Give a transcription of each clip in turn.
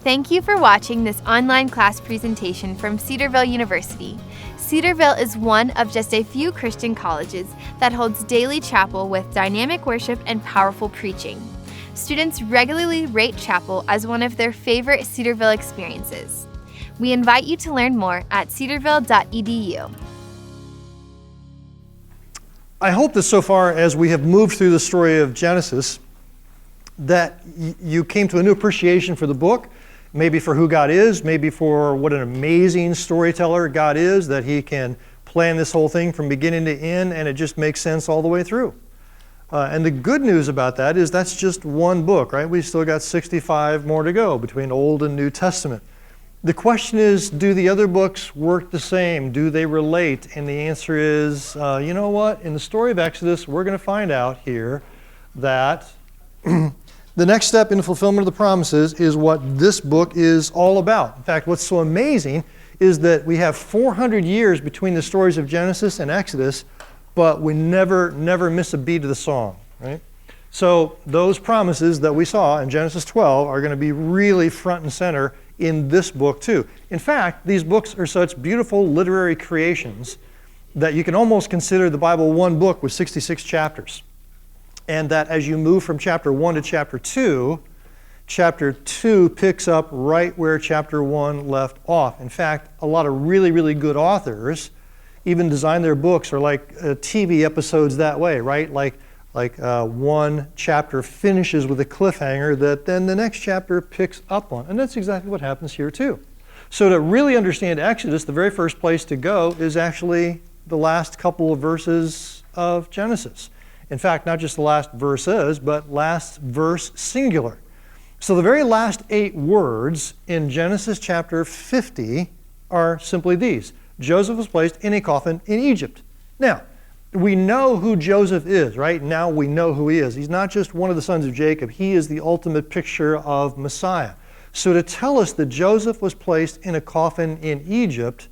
Thank you for watching this online class presentation from Cedarville University. Cedarville is one of just a few Christian colleges that holds daily chapel with dynamic worship and powerful preaching. Students regularly rate chapel as one of their favorite Cedarville experiences. We invite you to learn more at cedarville.edu. I hope that so far as we have moved through the story of Genesis, that you came to a new appreciation for the book, maybe for who God is, maybe for what an amazing storyteller God is, that he can plan this whole thing from beginning to end and it just makes sense all the way through. And the good news about that is that's just one book, right? We still got 65 more to go between Old and New Testament. The question is, do the other books work the same? Do they relate? And the answer is, you know what? In the story of Exodus, we're going to find out here that the next step in the fulfillment of the promises is what this book is all about. In fact, what's so amazing is that we have 400 years between the stories of Genesis and Exodus, but we never miss a beat of the song, right? So those promises that we saw in Genesis 12 are going to be really front and center in this book too. In fact, these books are such beautiful literary creations that you can almost consider the Bible one book with 66 chapters. And that as you move from chapter 1 to chapter 2 picks up right where chapter 1 left off. In fact, a lot of really good authors even design their books or like TV episodes that way, right? Like one chapter finishes with a cliffhanger that then the next chapter picks up on. And that's exactly what happens here too. So to really understand Exodus, the very first place to go is actually the last couple of verses of Genesis. In fact, not just the last verses, but last verse singular. So the very last 8 words in Genesis chapter 50 are simply these. Joseph was placed in a coffin in Egypt. Now, we know who Joseph is, right? Now we know who he is. He's not just one of the sons of Jacob. He is the ultimate picture of Messiah. So to tell us that Joseph was placed in a coffin in Egypt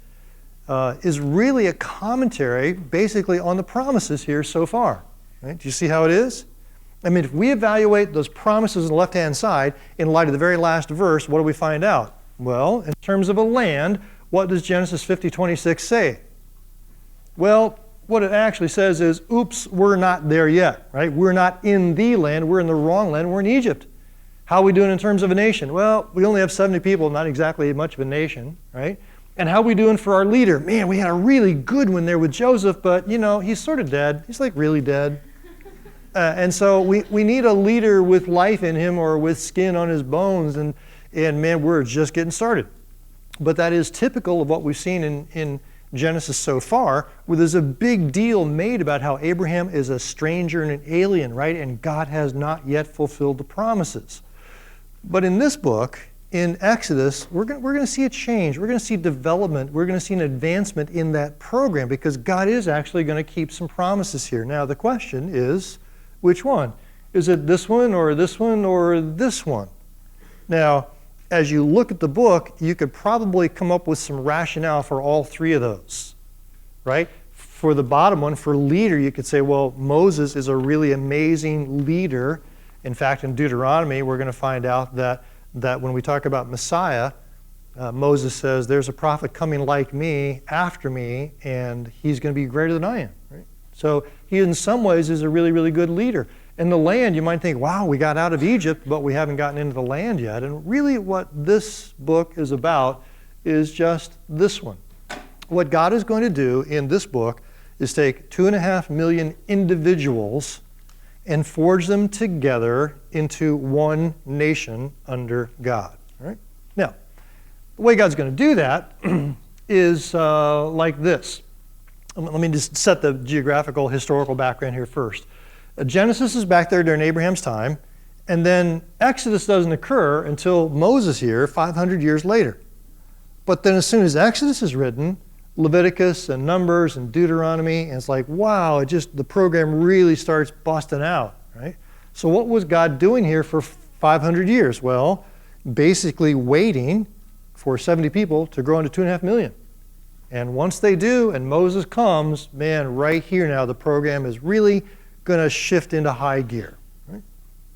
is really a commentary basically on the promises here so far. Right? Do you see how it is? I mean, if we evaluate those promises on the left-hand side in light of the very last verse, what do we find out? Well, in terms of a land, what does Genesis 50:26 say? Well, what it actually says is, oops, we're not there yet, right? We're not in the land, we're in the wrong land, we're in Egypt. How are we doing in terms of a nation? Well, we only have 70 people, not exactly much of a nation, right? And how are we doing for our leader? Man, we had a really good one there with Joseph, but you know, he's sort of dead. He's like really dead. And so we need a leader with life in him or with skin on his bones, and man, we're just getting started. But that is typical of what we've seen in Genesis so far, where there's a big deal made about how Abraham is a stranger and an alien, right? And God has not yet fulfilled the promises. But in this book, in Exodus, we're going to see a change. We're going to see development. We're going to see an advancement in that program because God is actually going to keep some promises here. Now, the question is, which one? Is it this one or this one or this one? Now, as you look at the book, you could probably come up with some rationale for all 3 of those, right? For the bottom one, for leader, you could say, well, Moses is a really amazing leader. In fact, in Deuteronomy, we're going to find out that when we talk about Messiah, Moses says, there's a prophet coming like me, after me, and he's going to be greater than I am, right? So he, in some ways, is a really good leader. In the land, you might think, wow, we got out of Egypt, but we haven't gotten into the land yet. And really what this book is about is just this one. What God is going to do in this book is take 2.5 million individuals and forge them together into one nation under God. Right? Now, the way God's going to do that is like this. Let me just set the geographical, historical background here first. Genesis is back there during Abraham's time, and then Exodus doesn't occur until Moses here, 500 years later. But then as soon as Exodus is written, Leviticus and Numbers and Deuteronomy, and it's like, wow, the program really starts busting out, right? So what was God doing here for 500 years? Well, basically waiting for 70 people to grow into 2.5 million. And once they do, and Moses comes, man, right here now, the program is really going to shift into high gear. Right?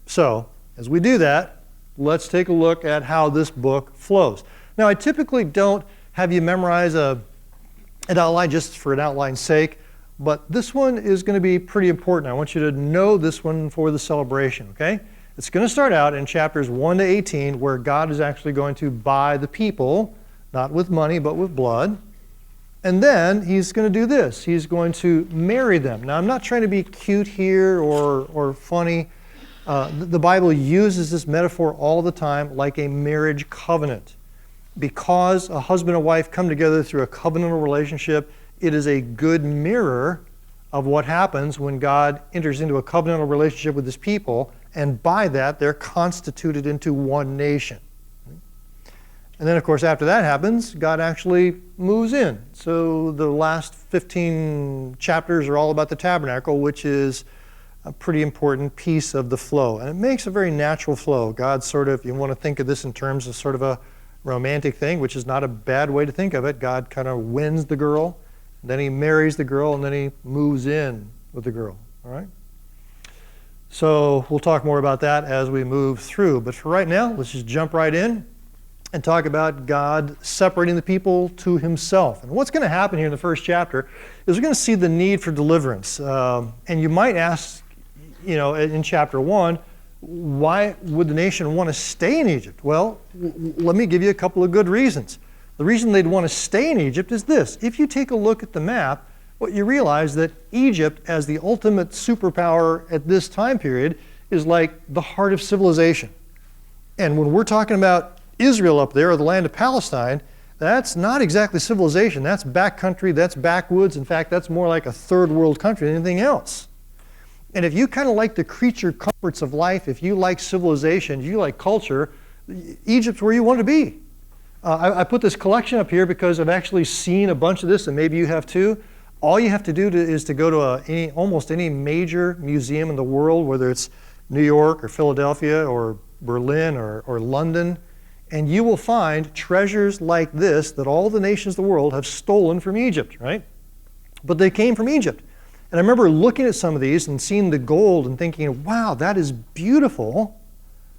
So, as we do that, let's take a look at how this book flows. Now, I typically don't have you memorize an outline just for an outline's sake, but this one is going to be pretty important. I want you to know this one for the celebration, okay? It's going to start out in chapters 1 to 18, where God is actually going to buy the people, not with money, but with blood. And then he's going to do this. He's going to marry them. Now, I'm not trying to be cute here or funny. The Bible uses this metaphor all the time, like a marriage covenant. Because a husband and wife come together through a covenantal relationship, it is a good mirror of what happens when God enters into a covenantal relationship with his people, and by that, they're constituted into one nation. And then, of course, after that happens, God actually moves in. So the last 15 chapters are all about the tabernacle, which is a pretty important piece of the flow. And it makes a very natural flow. God sort of, you want to think of this in terms of sort of a romantic thing, which is not a bad way to think of it. God kind of wins the girl, then he marries the girl, and then he moves in with the girl. All right? So we'll talk more about that as we move through. But for right now, let's just jump right in and talk about God separating the people to himself. And what's going to happen here in the first chapter is we're going to see the need for deliverance. And you might ask, in chapter 1, why would the nation want to stay in Egypt? Well, let me give you a couple of good reasons. The reason they'd want to stay in Egypt is this. If you take a look at the map, what you realize that Egypt, as the ultimate superpower at this time period, is like the heart of civilization. And when we're talking about Israel up there, or the land of Palestine, that's not exactly civilization. That's backcountry, that's backwoods. In fact, that's more like a third world country than anything else. And if you kind of like the creature comforts of life, if you like civilization, if you like culture, Egypt's where you want to be. I put this collection up here because I've actually seen a bunch of this, and maybe you have too. All you have to do is to go to almost any major museum in the world, whether it's New York or Philadelphia or Berlin or London, and you will find treasures like this that all the nations of the world have stolen from Egypt, right? But they came from Egypt. And I remember looking at some of these and seeing the gold and thinking, wow, that is beautiful.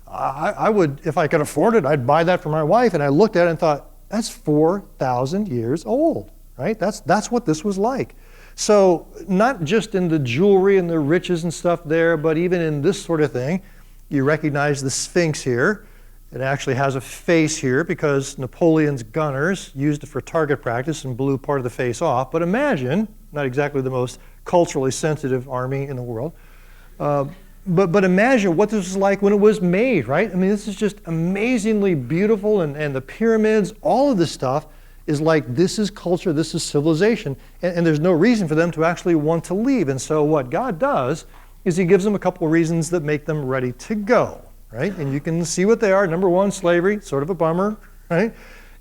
I would, if I could afford it, I'd buy that for my wife. And I looked at it and thought, that's 4,000 years old, right? That's what this was like. So not just in the jewelry and the riches and stuff there, but even in this sort of thing, you recognize the Sphinx here. It actually has a face here because Napoleon's gunners used it for target practice and blew part of the face off. But imagine, not exactly the most culturally sensitive army in the world, but imagine what this was like when it was made, right? I mean, this is just amazingly beautiful, and the pyramids, all of this stuff is like, this is culture, this is civilization, and there's no reason for them to actually want to leave. And so what God does is he gives them a couple of reasons that make them ready to go. Right? And you can see what they are. Number one, slavery, sort of a bummer, right?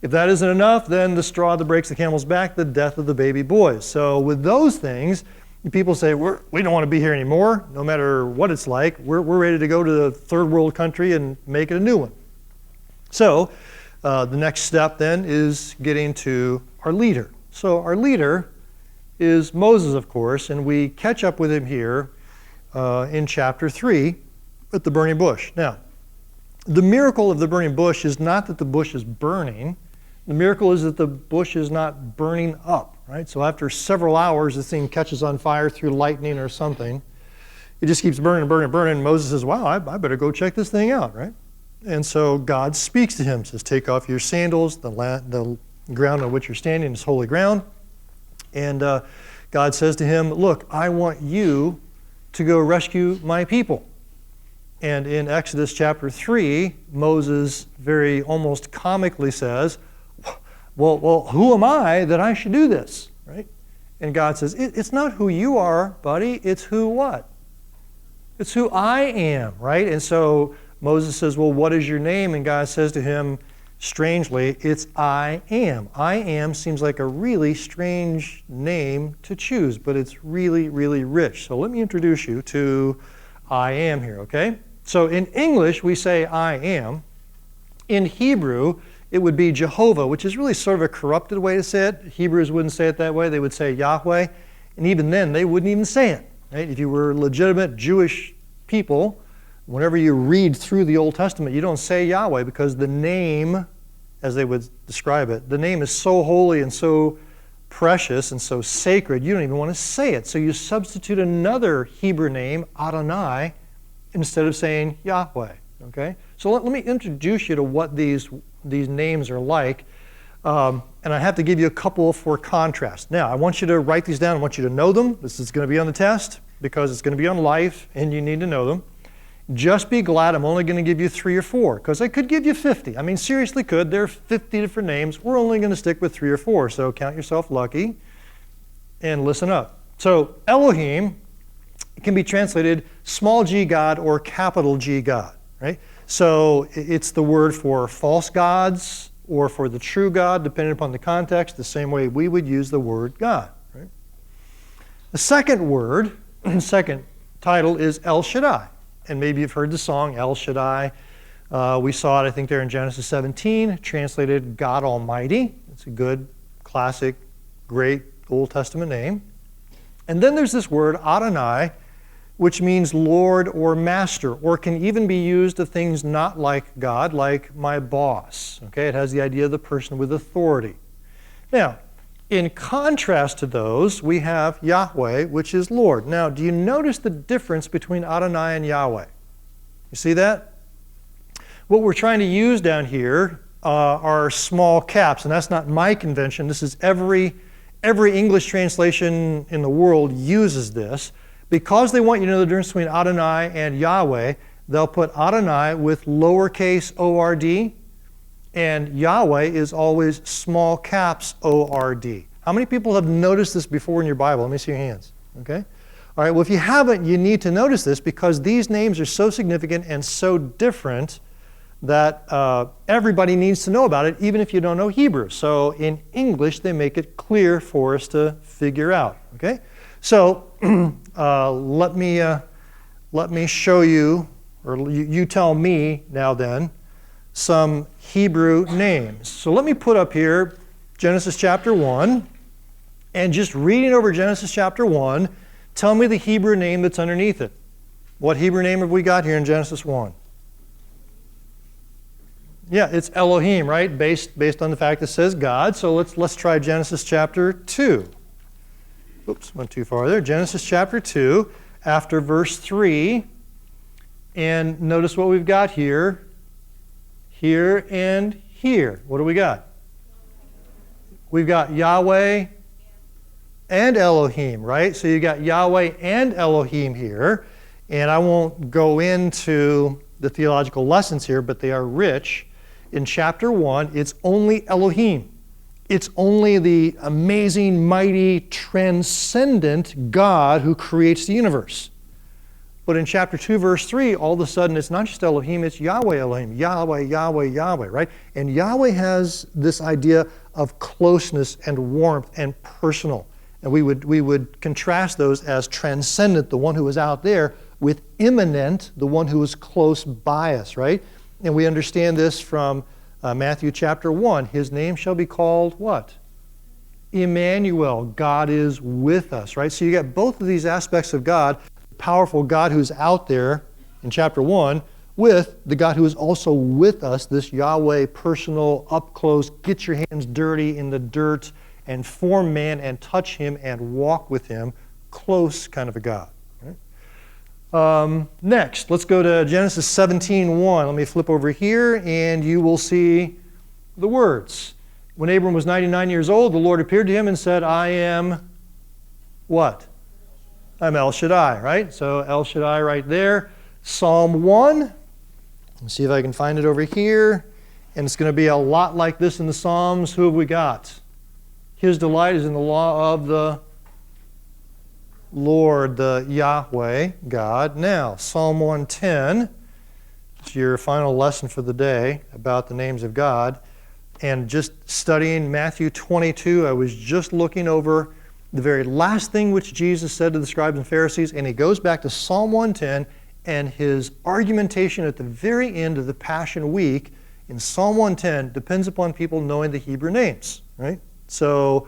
If that isn't enough, then the straw that breaks the camel's back, the death of the baby boys. So with those things, people say, we don't want to be here anymore, no matter what it's like. We're ready to go to the third world country and make it a new one. So the next step then is getting to our leader. So our leader is Moses, of course, and we catch up with him here in chapter 3. At the burning bush. Now, the miracle of the burning bush is not that the bush is burning. The miracle is that the bush is not burning up, right? So after several hours, the thing catches on fire through lightning or something. It just keeps burning and burning and burning. And Moses says, wow, I better go check this thing out, right? And so God speaks to him, says, take off your sandals. The ground on which you're standing is holy ground. And God says to him, look, I want you to go rescue my people. And in Exodus chapter 3, Moses very almost comically says, well, who am I that I should do this, right? And God says, it's not who you are, buddy, it's who what? It's who I am, right? And so Moses says, well, what is your name? And God says to him, strangely, it's I am. I am seems like a really strange name to choose, but it's really, really rich. So let me introduce you to I am here, okay? So in English, we say I am. In Hebrew, it would be Jehovah, which is really sort of a corrupted way to say it. Hebrews wouldn't say it that way. They would say Yahweh. And even then, they wouldn't even say it. Right? If you were legitimate Jewish people, Whenever you read through the Old Testament, you don't say Yahweh because the name, as they would describe it, the name is so holy and so precious and so sacred, you don't even want to say it. So you substitute another Hebrew name, Adonai, instead of saying Yahweh. Okay? So let me introduce you to what these names are like. And I have to give you a couple for contrast. Now, I want you to write these down. I want you to know them. This is going to be on the test because it's going to be on life, and you need to know them. Just be glad I'm only going to give you 3 or 4, because I could give you 50. I mean, seriously could. There are 50 different names. We're only going to stick with 3 or 4, so count yourself lucky and listen up. So Elohim can be translated small g God or capital G God, right? So it's the word for false gods or for the true God, depending upon the context, the same way we would use the word God, right? The second word, second title is El Shaddai. And maybe you've heard the song El Shaddai. We saw it, I think, there in Genesis 17, translated God Almighty. It's a good, classic, great Old Testament name. And then there's this word Adonai, which means Lord or Master, or can even be used of things not like God, like my boss. Okay, it has the idea of the person with authority. Now, in contrast to those, we have Yahweh, which is Lord. Now, do you notice the difference between Adonai and Yahweh? You see that? What we're trying to use down here are small caps, and that's not my convention. This is every English translation in the world uses this. Because they want you to know the difference between Adonai and Yahweh, they'll put Adonai with lowercase O-R-D, and Yahweh is always small caps O-R-D. How many people have noticed this before in your Bible? Let me see your hands. Okay? All right, well, if you haven't, you need to notice this because these names are so significant and so different that everybody needs to know about it, even if you don't know Hebrew. So in English, they make it clear for us to figure out. Okay? So let me show you, or you tell me now then, some Hebrew names. So let me put up here Genesis chapter 1, and just reading over Genesis chapter 1, tell me the Hebrew name that's underneath it. What Hebrew name have we got here in Genesis 1? Yeah, it's Elohim, right? Based on the fact that it says God. So let's try Genesis chapter 2. Oops, went too far there. Genesis chapter 2, after verse 3, and notice what we've got here. Here and here. What do we got? We've got Yahweh and Elohim, right? So you got Yahweh and Elohim here. And I won't go into the theological lessons here, but they are rich. In chapter 1, it's only Elohim. It's only the amazing, mighty, transcendent God who creates the universe. But in chapter 2, verse 3, all of a sudden it's not just Elohim, it's Yahweh Elohim, Yahweh, Yahweh, Yahweh, right? And Yahweh has this idea of closeness and warmth and personal. And we would contrast those as transcendent, the one who is out there, with immanent, the one who is close by us, right? And we understand this from Matthew chapter 1. His name shall be called what? Emmanuel. God is with us, right? So you get both of these aspects of God, the powerful God who's out there in chapter 1, with the God who is also with us, this Yahweh personal, up close, get your hands dirty in the dirt and form man and touch him and walk with him, close kind of a God. Next, let's go to Genesis 17:1. Let me flip over here and you will see the words. When Abram was 99 years old, the Lord appeared to him and said, I am what? I'm El Shaddai, right? So El Shaddai right there. Psalm 1. Let's see if I can find it over here. And it's going to be a lot like this in the Psalms. Who have we got? His delight is in the law of the Lord, the Yahweh, God. Now, Psalm 110, it's your final lesson for the day about the names of God. And just studying Matthew 22, I was just looking over the very last thing which Jesus said to the scribes and Pharisees, and he goes back to Psalm 110, and his argumentation at the very end of the Passion Week in Psalm 110 depends upon people knowing the Hebrew names, right? So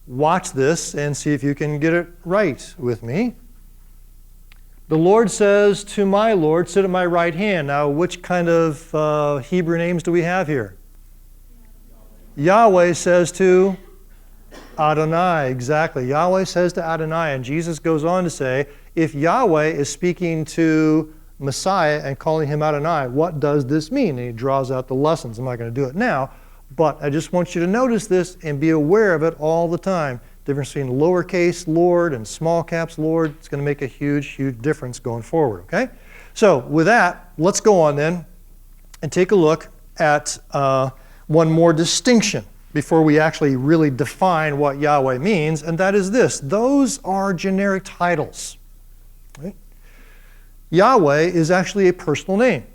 watch this and see if you can get it right with me. The Lord says to my Lord, sit at my right hand. Now, which kind of Hebrew names do we have here? Yahweh says to Adonai, exactly. Yahweh says to Adonai, and Jesus goes on to say, if Yahweh is speaking to Messiah and calling him Adonai, what does this mean? And he draws out the lessons. I'm not going to do it now, but I just want you to notice this and be aware of it all the time. Difference between lowercase Lord and small caps Lord. It's going to make a huge, huge difference going forward, okay? So with that, let's go on then and take a look at one more distinction before we actually really define what Yahweh means, and that is this. Those are generic titles. Right? Yahweh is actually a personal name.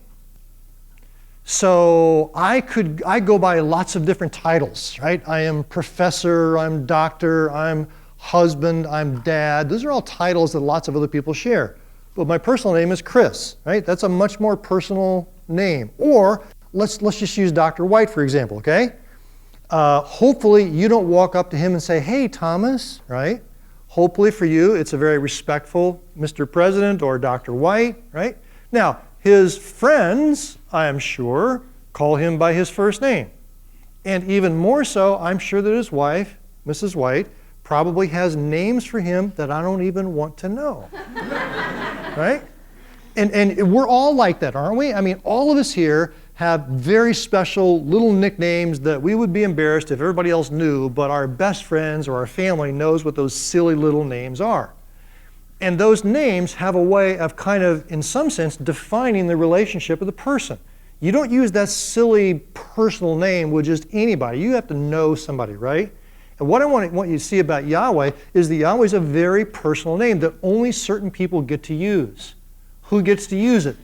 So I go by lots of different titles, right? I am professor, I'm doctor, I'm husband, I'm dad. Those are all titles that lots of other people share. But my personal name is Chris, right? That's a much more personal name. Or let's just use Dr. White, for example, okay? Hopefully you don't walk up to him and say, hey, Thomas, right? Hopefully for you, it's a very respectful Mr. President or Dr. White, right? Now, his friends, I am sure, call him by his first name. And even more so, I'm sure that his wife, Mrs. White, probably has names for him that I don't even want to know. Right? And we're all like that, aren't we? I mean, all of us here have very special little nicknames that we would be embarrassed if everybody else knew, but our best friends or our family knows what those silly little names are. And those names have a way of kind of, in some sense, defining the relationship of the person. You don't use that silly personal name with just anybody. You have to know somebody, right? And what I want you to see about Yahweh is that Yahweh is a very personal name that only certain people get to use. Who gets to use it?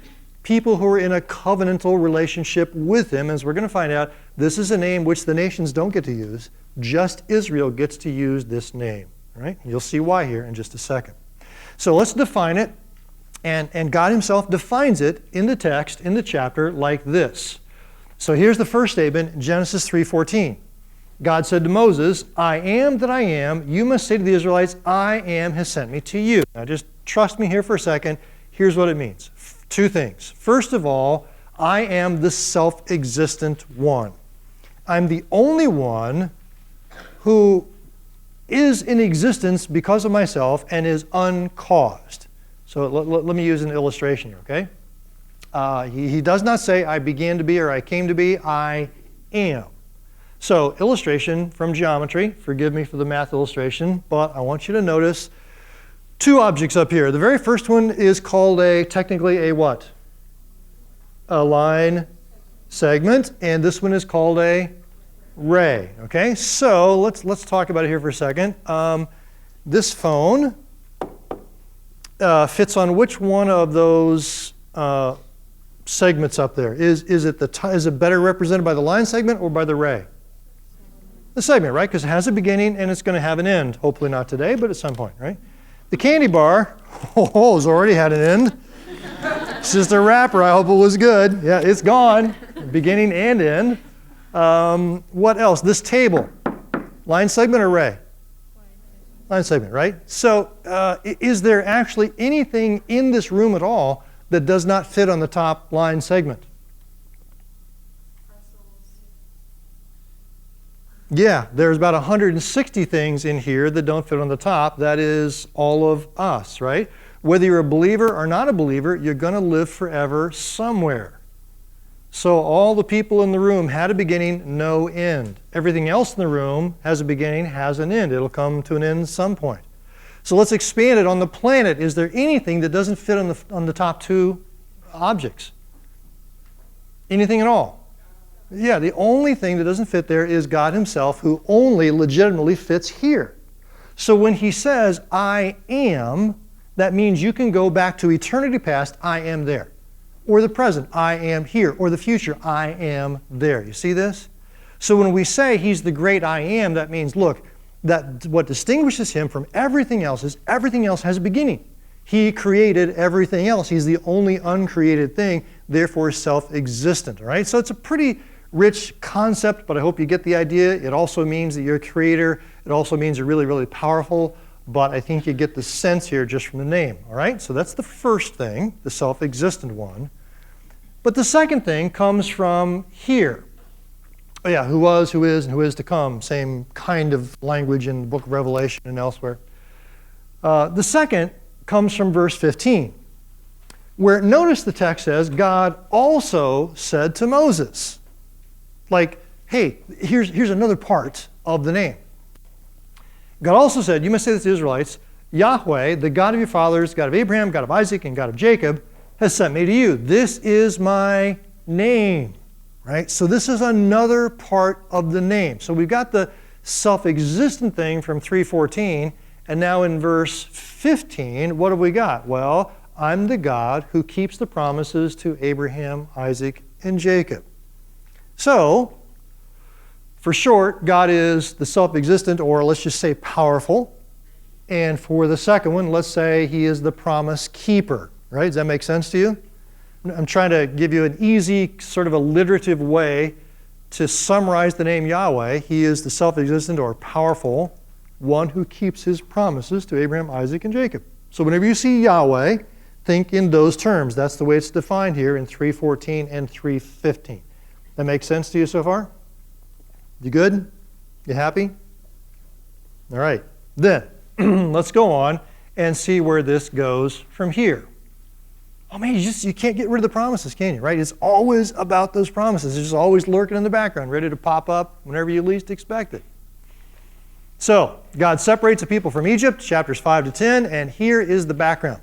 People who are in a covenantal relationship with him. As we're going to find out, this is a name which the nations don't get to use. Just Israel gets to use this name, right? You'll see why here in just a second. So let's define it, and God himself defines it in the text, in the chapter, like this. So here's the first statement, Genesis 3:14. God said to Moses, I am that I am. You must say to the Israelites, I am has sent me to you. Now just trust me here for a second. Here's what it means. Two things. First of all, I am the self-existent one. I'm the only one who is in existence because of myself and is uncaused. So let me use an illustration here, okay? He does not say, I began to be or I came to be, I am. So illustration from geometry. Forgive me for the math illustration, but I want you to notice two objects up here. The very first one is called technically a what? A line segment, and this one is called a ray. Okay, so let's talk about it here for a second. This phone fits on which one of those segments up there? Is it better represented by the line segment or by the ray? The segment, right? Because it has a beginning and it's going to have an end. Hopefully not today, but at some point, right? The candy bar, has already had an end. It's just a wrapper. I hope it was good. Yeah, it's gone. Beginning and end. What else? This table. Line segment or ray? Line segment, right? So is there actually anything in this room at all that does not fit on the top line segment? Yeah, there's about 160 things in here that don't fit on the top. That is all of us, right? Whether you're a believer or not a believer, you're going to live forever somewhere. So all the people in the room had a beginning, no end. Everything else in the room has a beginning, has an end. It'll come to an end at some point. So let's expand it on the planet. Is there anything that doesn't fit on the top two objects? Anything at all? Yeah, the only thing that doesn't fit there is God himself, who only legitimately fits here. So when he says, I am, that means you can go back to eternity past, I am there. Or the present, I am here. Or the future, I am there. You see this? So when we say he's the great I am, that means, look, that what distinguishes him from everything else is everything else has a beginning. He created everything else. He's the only uncreated thing, therefore self-existent. All right? So it's a pretty rich concept, but I hope you get the idea. It also means that you're a creator. It also means you're really, really powerful. but I think you get the sense here just from the name, all right? So that's the first thing, the self-existent one. But the second thing comes from here. Oh yeah, who was, who is, and who is to come. Same kind of language in the book of Revelation and elsewhere. The second comes from verse 15, where notice the text says, God also said to Moses. Like, hey, here's another part of the name. God also said, you must say this to the Israelites, Yahweh, the God of your fathers, God of Abraham, God of Isaac, and God of Jacob, has sent me to you. This is my name, right? So this is another part of the name. So we've got the self-existent thing from 3:14, and now in verse 15, what have we got? Well, I'm the God who keeps the promises to Abraham, Isaac, and Jacob. So, for short, God is the self-existent, or let's just say powerful. And for the second one, let's say he is the promise keeper, right? Does that make sense to you? I'm trying to give you an easy, sort of alliterative way to summarize the name Yahweh. He is the self-existent or powerful one who keeps his promises to Abraham, Isaac, and Jacob. So whenever you see Yahweh, think in those terms. That's the way it's defined here in 3:14 and 3:15. That makes sense to you so far? You good? You happy? All right. Then, let's go on and see where this goes from here. Oh man, you can't get rid of the promises, can you? Right? It's always about those promises. It's just always lurking in the background, ready to pop up whenever you least expect it. So, God separates the people from Egypt, chapters 5 to 10, and here is the background.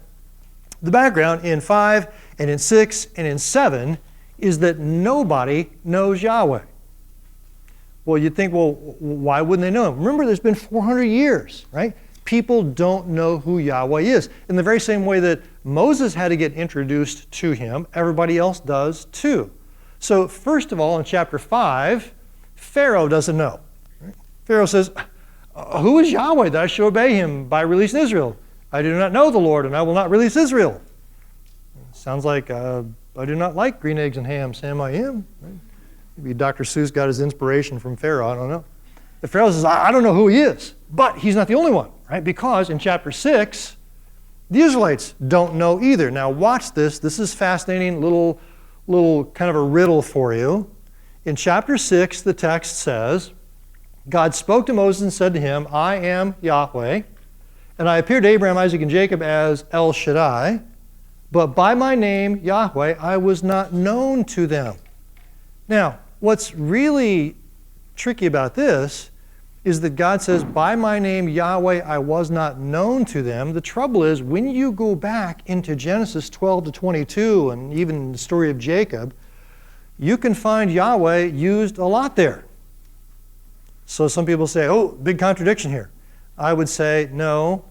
The background in 5 and in 6 and in 7 is that nobody knows Yahweh. Well, you'd think, well, why wouldn't they know him? Remember, there's been 400 years, right? People don't know who Yahweh is. In the very same way that Moses had to get introduced to him, everybody else does too. So first of all, in chapter 5, Pharaoh doesn't know. Right? Pharaoh says, who is Yahweh that I should obey him by releasing Israel? I do not know the Lord, and I will not release Israel. Sounds like I do not like green eggs and ham, Sam I am. Right? Maybe Dr. Seuss got his inspiration from Pharaoh, I don't know. The Pharaoh says, I don't know who he is. But he's not the only one, right? Because in chapter 6, the Israelites don't know either. Now watch this. This is fascinating, little kind of a riddle for you. In chapter 6, the text says, God spoke to Moses and said to him, I am Yahweh, and I appeared to Abraham, Isaac, and Jacob as El Shaddai, but by my name, Yahweh, I was not known to them. Now, what's really tricky about this is that God says, by my name, Yahweh, I was not known to them. The trouble is, when you go back into Genesis 12 to 22, and even the story of Jacob, you can find Yahweh used a lot there. So some people say, oh, big contradiction here. I would say, no,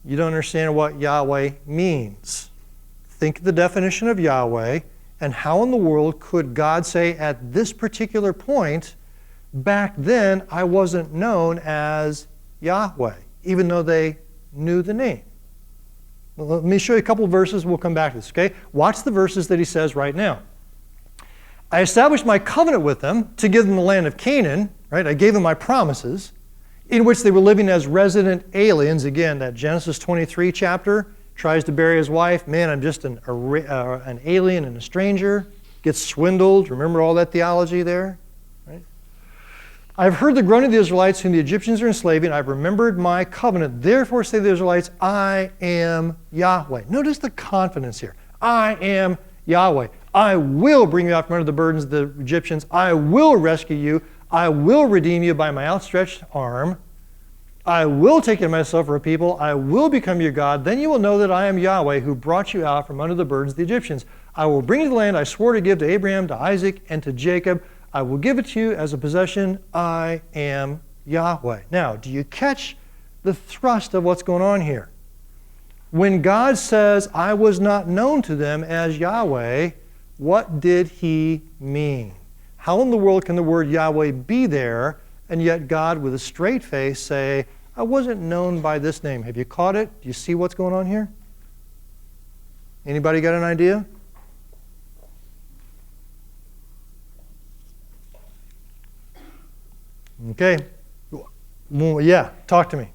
you don't understand what Yahweh means. Think of the definition of Yahweh, and how in the world could God say at this particular point, back then I wasn't known as Yahweh, even though they knew the name? Well, let me show you a couple of verses, we'll come back to this, okay? Watch the verses that he says right now. I established my covenant with them to give them the land of Canaan, right? I gave them my promises, in which they were living as resident aliens. Again, that Genesis 23 chapter, tries to bury his wife. Man, I'm just an alien and a stranger. Gets swindled. Remember all that theology there? Right? I've heard the groaning of the Israelites whom the Egyptians are enslaving. I've remembered my covenant. Therefore say to the Israelites, I am Yahweh. Notice the confidence here. I am Yahweh. I will bring you out from under the burdens of the Egyptians. I will rescue you. I will redeem you by my outstretched arm. I will take you to myself for a people. I will become your God. Then you will know that I am Yahweh who brought you out from under the burdens of the Egyptians. I will bring you to the land I swore to give to Abraham, to Isaac, and to Jacob. I will give it to you as a possession. I am Yahweh. Now, do you catch the thrust of what's going on here? When God says, I was not known to them as Yahweh, what did he mean? How in the world can the word Yahweh be there, and yet God with a straight face say, I wasn't known by this name? Have you caught it? Do you see what's going on here? Anybody got an idea? Okay. Yeah, talk to me.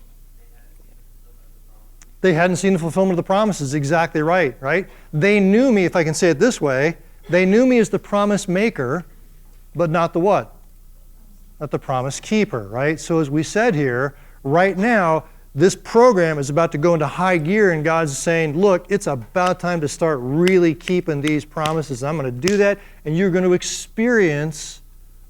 They hadn't seen the fulfillment of the promises. Exactly right, right? They knew me, if I can say it this way, they knew me as the promise maker, but not the what? Not the promise keeper, right? So as we said here, right now, this program is about to go into high gear, and God's saying, look, it's about time to start really keeping these promises. I'm going to do that, and you're going to experience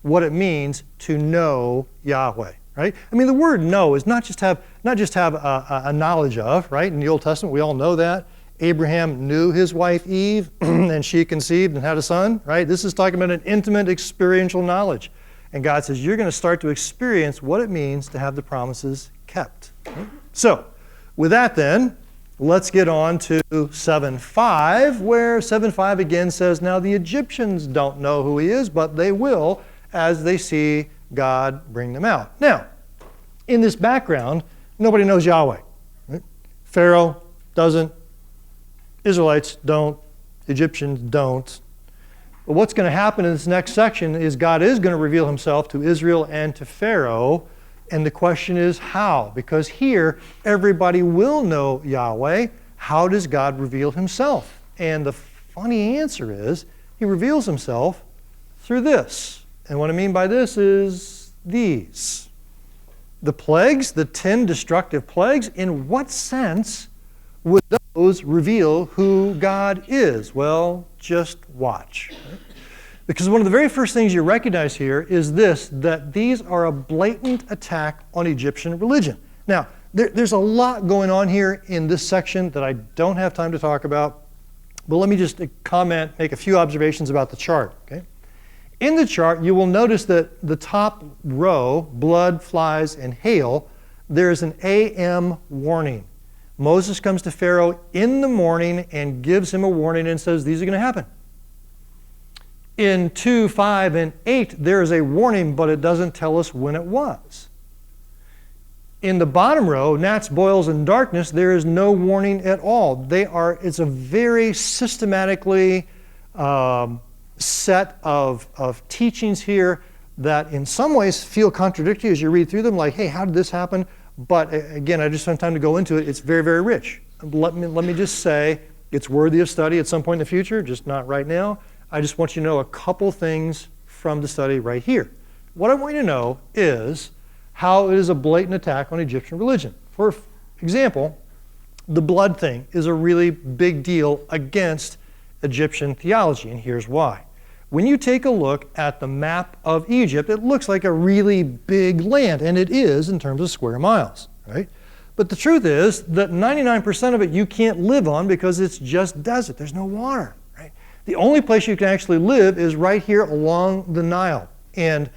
what it means to know Yahweh, right? I mean, the word know is not just have a knowledge of, right? In the Old Testament, we all know that. Abraham knew his wife Eve, and she conceived and had a son, right? This is talking about an intimate experiential knowledge. And God says, you're going to start to experience what it means to have the promises kept. Right? So, with that then, let's get on to 7:5, where 7:5 again says, now the Egyptians don't know who he is, but they will as they see God bring them out. Now, in this background, nobody knows Yahweh. Right? Pharaoh doesn't. Israelites don't. Egyptians don't. But what's going to happen in this next section is God is going to reveal himself to Israel and to Pharaoh. And the question is how? Because here, everybody will know Yahweh. How does God reveal himself? And the funny answer is, he reveals himself through this. And what I mean by this is these. The plagues, the 10 destructive plagues, in what sense would those reveal who God is? Well, just watch. Right? Because one of the very first things you recognize here is this, that these are a blatant attack on Egyptian religion. Now, there's a lot going on here in this section that I don't have time to talk about, but let me just comment, make a few observations about the chart. Okay? In the chart, you will notice that the top row, blood, flies, and hail, there is an AM warning. Moses comes to Pharaoh in the morning and gives him a warning and says, these are going to happen. In 2, 5, and 8, there is a warning, but it doesn't tell us when it was. In the bottom row, gnats, boils, and darkness, there is no warning at all. It's a very systematically set of teachings here that in some ways feel contradictory as you read through them, like, hey, how did this happen? But again, I just don't have time to go into it. It's very, very rich. Let me just say it's worthy of study at some point in the future, just not right now. I just want you to know a couple things from the study right here. What I want you to know is how it is a blatant attack on Egyptian religion. For example, the blood thing is a really big deal against Egyptian theology, and here's why. When you take a look at the map of Egypt, it looks like a really big land, and it is in terms of square miles, right? But the truth is that 99% of it you can't live on because it's just desert. There's no water, right? The only place you can actually live is right here along the Nile. And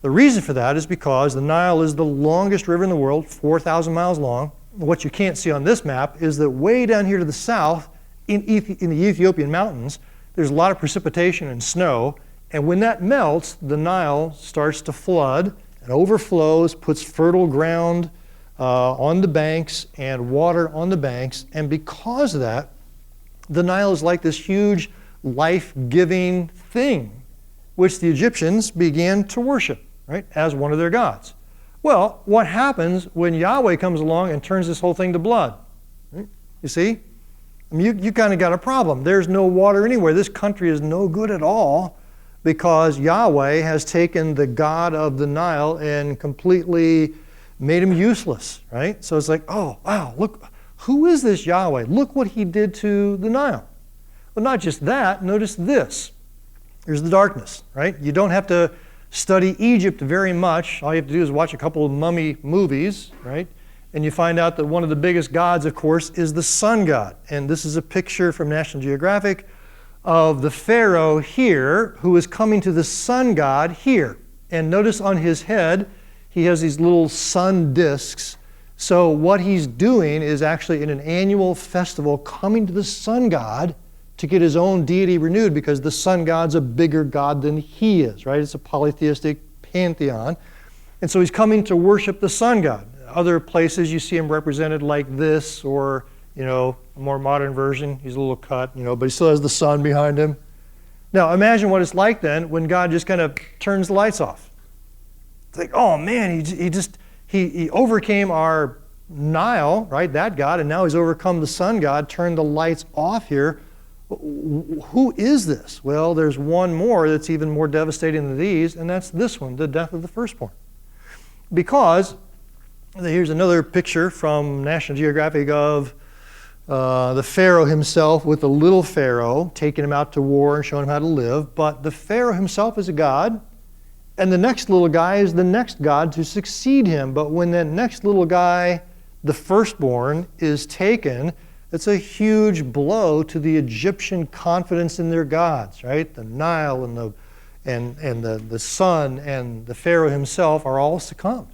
the reason for that is because the Nile is the longest river in the world, 4,000 miles long. What you can't see on this map is that way down here to the south, in the Ethiopian mountains, there's a lot of precipitation and snow, and when that melts, the Nile starts to flood and overflows, puts fertile ground on the banks and water on the banks, and because of that, the Nile is like this huge life-giving thing, which the Egyptians began to worship, right, as one of their gods. Well, what happens when Yahweh comes along and turns this whole thing to blood? Right? You see? I mean, you kind of got a problem. There's no water anywhere. This country is no good at all because Yahweh has taken the God of the Nile and completely made him useless, right? So it's like, oh, wow, look, who is this Yahweh? Look what he did to the Nile. Well, not just that, notice this. There's the darkness, right? You don't have to study Egypt very much. All you have to do is watch a couple of mummy movies, right? And you find out that one of the biggest gods, of course, is the sun god. And this is a picture from National Geographic of the Pharaoh here who is coming to the sun god here. And notice on his head, he has these little sun discs. So what he's doing is actually in an annual festival coming to the sun god to get his own deity renewed because the sun god's a bigger god than he is, right? It's a polytheistic pantheon. And so he's coming to worship the sun god. Other places you see him represented like this, or, a more modern version. He's a little cut, but he still has the sun behind him. Now imagine what it's like then when God just kind of turns the lights off. It's like, oh man, he overcame our Nile, right, that god, and now he's overcome the sun god, turned the lights off here. Who is this? Well, there's one more that's even more devastating than these, and that's this one, the death of the firstborn. Because, here's another picture from National Geographic of the Pharaoh himself with the little Pharaoh, taking him out to war and showing him how to live. But the Pharaoh himself is a god, and the next little guy is the next god to succeed him. But when that next little guy, the firstborn, is taken, it's a huge blow to the Egyptian confidence in their gods, right? The Nile and the sun and the Pharaoh himself are all succumbed.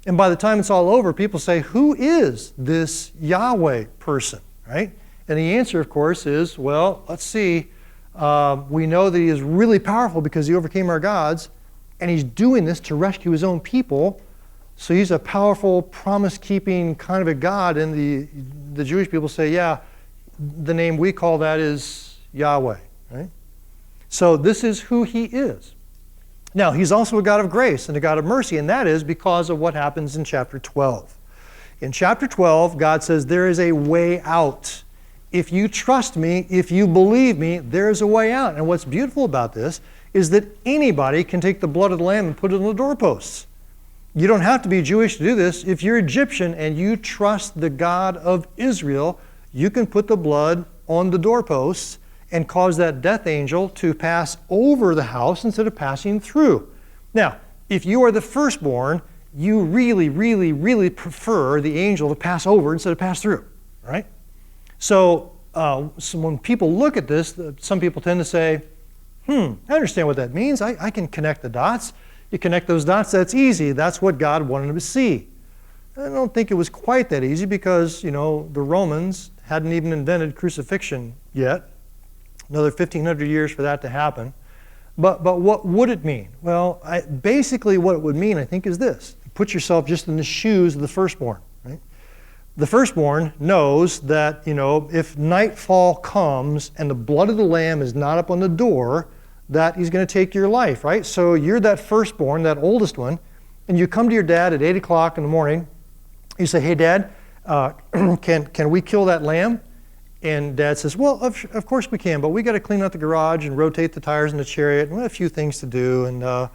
And by the time it's all over, people say, who is this Yahweh person, right? And the answer, of course, is, well, let's see. We know that he is really powerful because he overcame our gods, and he's doing this to rescue his own people. So he's a powerful, promise-keeping kind of a God, and the Jewish people say, yeah, the name we call that is Yahweh, right? So this is who he is. Now, he's also a God of grace and a God of mercy, and that is because of what happens in chapter 12. In chapter 12, God says, there is a way out. If you trust me, if you believe me, there is a way out. And what's beautiful about this is that anybody can take the blood of the lamb and put it on the doorposts. You don't have to be Jewish to do this. If you're Egyptian and you trust the God of Israel, you can put the blood on the doorposts and cause that death angel to pass over the house instead of passing through. Now, if you are the firstborn, you really, really, really prefer the angel to pass over instead of pass through, right? So when people look at this, some people tend to say, I understand what that means. I can connect the dots. You connect those dots, that's easy. That's what God wanted them to see. I don't think it was quite that easy because, the Romans hadn't even invented crucifixion yet. Another 1,500 years for that to happen. But what would it mean? Well, basically what it would mean, I think, is this. Put yourself just in the shoes of the firstborn, right? The firstborn knows that, if nightfall comes and the blood of the lamb is not up on the door, that he's going to take your life, right? So you're that firstborn, that oldest one, and you come to your dad at 8 o'clock in the morning. You say, hey, Dad, can we kill that lamb? And Dad says, well, of course we can, but we got to clean out the garage and rotate the tires in the chariot, and we have a few things to do. And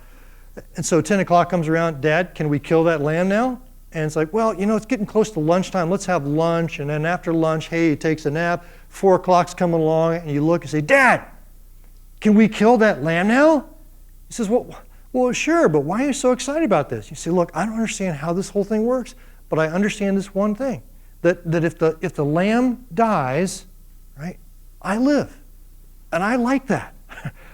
so 10 o'clock comes around, Dad, can we kill that lamb now? And it's like, well, it's getting close to lunchtime. Let's have lunch. And then after lunch, hey, he takes a nap. 4 o'clock's coming along, and you look and say, Dad, can we kill that lamb now? He says, well, sure, but why are you so excited about this? You say, look, I don't understand how this whole thing works, but I understand this one thing, that if the lamb dies, right, I live. And I like that.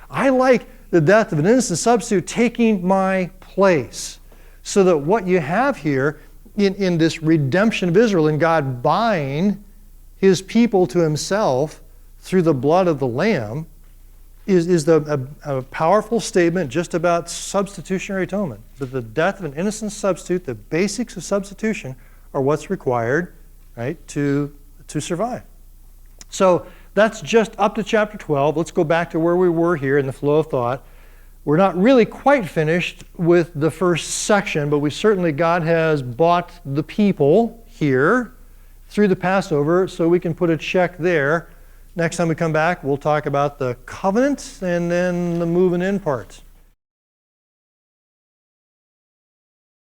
I like the death of an innocent substitute taking my place. So that what you have here in this redemption of Israel and God buying his people to himself through the blood of the lamb is a powerful statement just about substitutionary atonement. That the death of an innocent substitute, the basics of substitution, are what's required, right, to survive. So that's just up to chapter 12. Let's go back to where we were here in the flow of thought. We're not really quite finished with the first section, but God has bought the people here through the Passover, so we can put a check there. Next time we come back, we'll talk about the covenant and then the moving in parts.